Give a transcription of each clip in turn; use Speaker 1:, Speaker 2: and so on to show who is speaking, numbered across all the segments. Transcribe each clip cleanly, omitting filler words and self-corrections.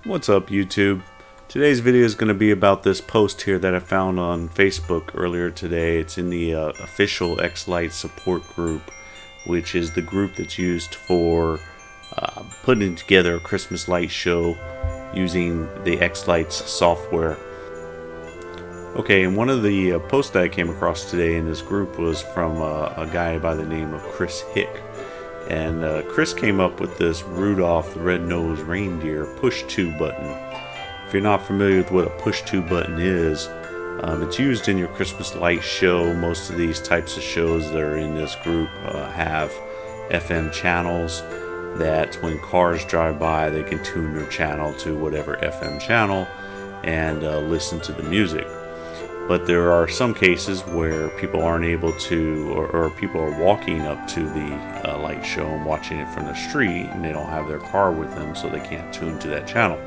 Speaker 1: What's up, YouTube? Today's video is going to be about this post here that I found on Facebook earlier today. It's in the official X-Lite support group, which is the group that's used for putting together a Christmas light show using the X-Lite's software. Okay, and one of the posts that I came across today in this group was from a guy by the name of Hick. And Chris came up with this Rudolph the Red-Nosed Reindeer push-to button. If you're not familiar with what a push-to button is, it's used in your Christmas light show. Most of these types of shows that are in this group have FM channels that when cars drive by, they can tune their channel to whatever FM channel and listen to the music. But there are some cases where people aren't able to, or people are walking up to the light show and watching it from the street, and they don't have their car with them, so they can't tune to that channel.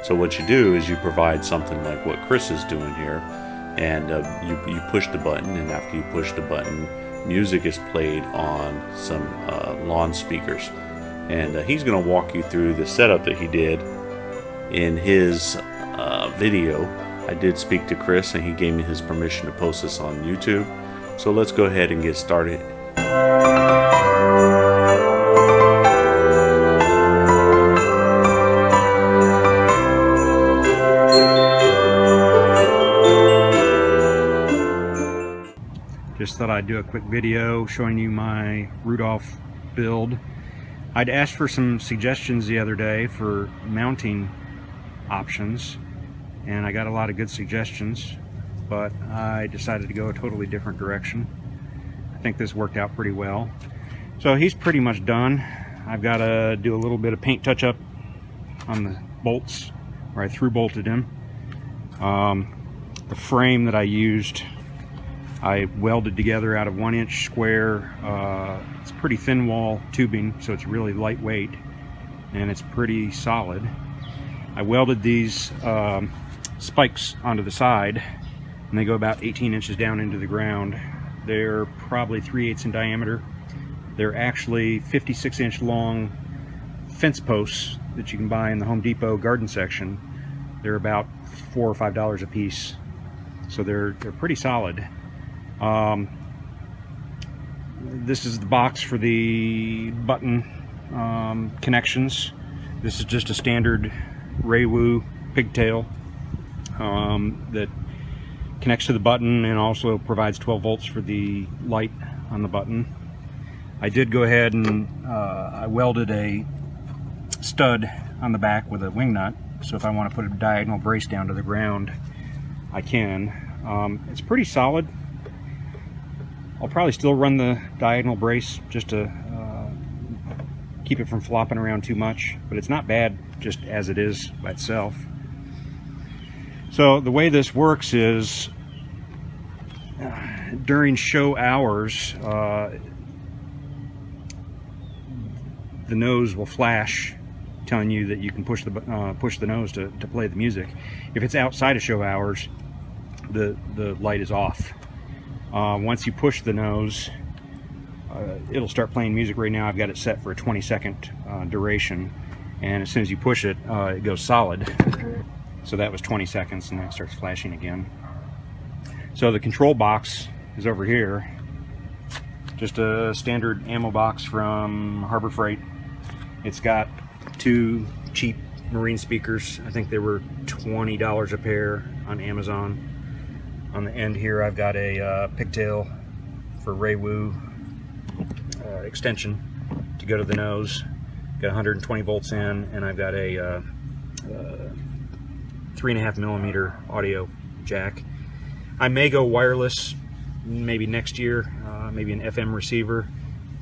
Speaker 1: So what you do is you provide something like what Chris is doing here, and you push the button, and after you push the button, music is played on some lawn speakers. And he's going to walk you through the setup that he did in his video. I did speak to Chris and he gave me his permission to post this on YouTube. So let's go ahead and get started.
Speaker 2: Just thought I'd do a quick video showing you my Rudolph build. I'd asked for some suggestions the other day for mounting options, and I got a lot of good suggestions, but I decided to go a totally different direction. I think this worked out pretty well. So he's pretty much done. I've got to do a little bit of paint touch-up on the bolts, where I through bolted him. The frame that I used, I welded together out of 1-inch square. It's pretty thin wall tubing, so it's really lightweight, and it's pretty solid. I welded these spikes onto the side, and they go about 18 inches down into the ground. They're probably 3/8 in diameter. They're actually 56-inch long fence posts that you can buy in the Home Depot garden section. They're about $4 or $5 a piece, so they're pretty solid. This is the box for the button connections. This is just a standard Raywu pigtail that connects to the button and also provides 12 volts for the light on the button. I did go ahead and I welded a stud on the back with a wing nut, so if I want to put a diagonal brace down to the ground, I can. It's pretty solid. I'll probably still run the diagonal brace just to keep it from flopping around too much, but it's not bad just as it is by itself. So the way this works is during show hours, the nose will flash, telling you that you can push the nose to play the music. If it's outside of show hours, the light is off. Once you push the nose, it'll start playing music. Right now I've got it set for a 20-second duration, and as soon as you push it, it goes solid. So that was 20 seconds, and then it starts flashing again. So the control box is over here. Just a standard ammo box from Harbor Freight. It's got 2 cheap marine speakers. I think they were $20 a pair on Amazon. On the end here I've got a pigtail for Raywu extension to go to the nose. Got 120 volts in, and I've got a 3.5mm audio jack. I may go wireless maybe next year, maybe an FM receiver,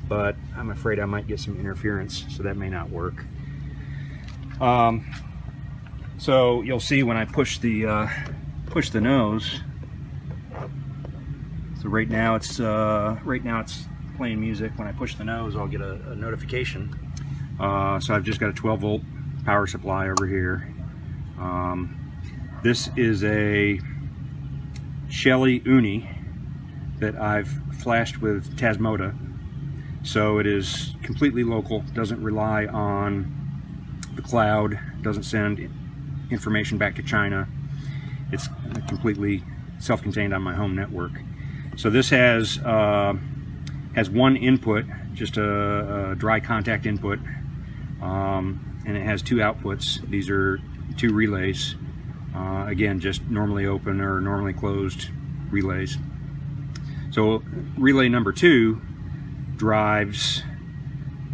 Speaker 2: but I'm afraid I might get some interference, so that may not work. So you'll see when I push the nose. So right now it's playing music. When I push the nose, I'll get a notification. So I've just got a 12-volt power supply over here. This is a Shelly Uni that I've flashed with Tasmota, so it is completely local, doesn't rely on the cloud, doesn't send information back to China. It's completely self-contained on my home network. So this has one input, just a dry contact input, and it has two outputs. These are two relays. Again, just normally open or normally closed relays. So relay number 2 drives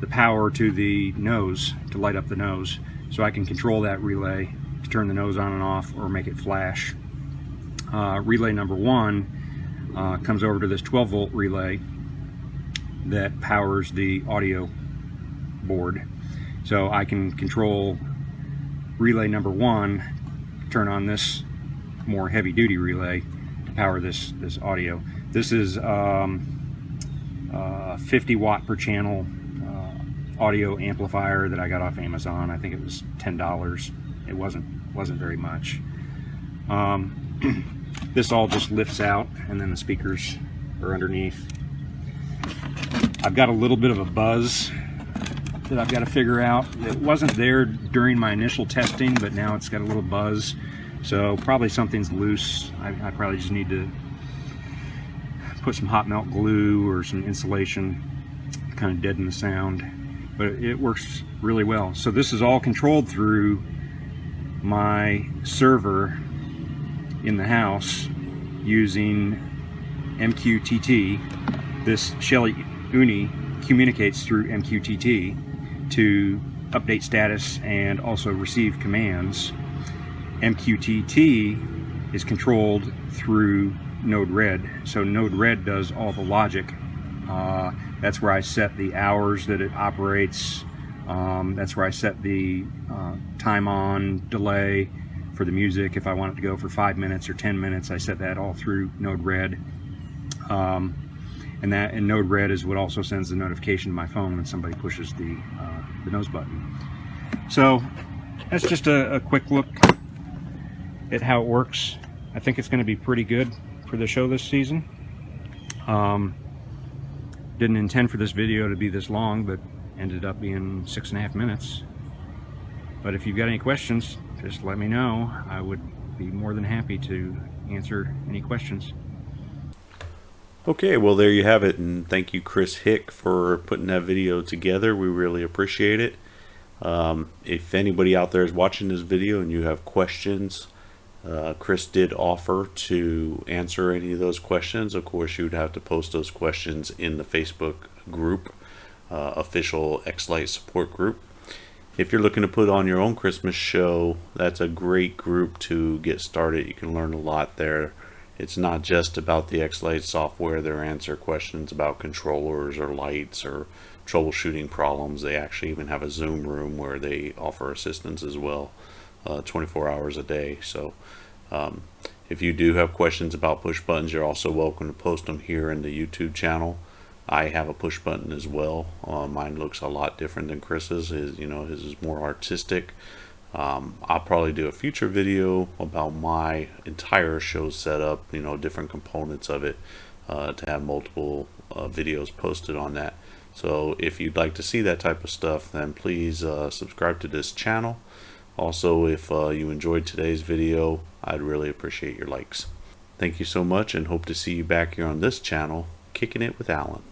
Speaker 2: the power to the nose, to light up the nose. So I can control that relay to turn the nose on and off or make it flash. Relay number 1 comes over to this 12-volt relay that powers the audio board. So I can control relay number 1, turn on this more heavy-duty relay to power this audio. This is 50 watt per channel audio amplifier that I got off Amazon. I think it was $10. It wasn't very much. This all just lifts out, and then the speakers are underneath. I've got a little bit of a buzz that I've got to figure out. It wasn't there during my initial testing, but now it's got a little buzz. So probably something's loose. I probably just need to put some hot melt glue or some insulation, kind of deaden the sound. But it works really well. So this is all controlled through my server in the house using MQTT. This Shelly Uni communicates through MQTT to update status and also receive commands. MQTT is controlled through Node-RED. So Node-RED does all the logic. That's where I set the hours that it operates. That's where I set the time on delay for the music. If I want it to go for 5 minutes or 10 minutes, I set that all through Node-RED. And Node-RED is what also sends the notification to my phone when somebody pushes the nose button. So that's just a quick look at how it works. I think it's going to be pretty good for the show this season. Didn't intend for this video to be this long, but ended up being 6.5 minutes. But if you've got any questions, just let me know. I would be more than happy to answer any questions.
Speaker 1: Okay, well there you have it, and thank you Chris Hick for putting that video together. We really appreciate it. If anybody out there is watching this video and you have questions, Chris did offer to answer any of those questions. Of course, you'd have to post those questions in the Facebook group, official X-Lite support group. If you're looking to put on your own Christmas show, that's a great group to get started. You can learn a lot there. It's not just about the X-Lite software. They answer questions about controllers or lights or troubleshooting problems. They actually even have a Zoom room where they offer assistance as well, 24 hours a day. So if you do have questions about push buttons, you're also welcome to post them here in the YouTube channel. I have a push button as well. Mine looks a lot different than Chris's. His is more artistic. I'll probably do a future video about my entire show setup, different components of it, to have multiple videos posted on that. So if you'd like to see that type of stuff, then please subscribe to this channel. Also, if you enjoyed today's video, I'd really appreciate your likes. Thank you so much, and hope to see you back here on this channel, Kicking It with Alan.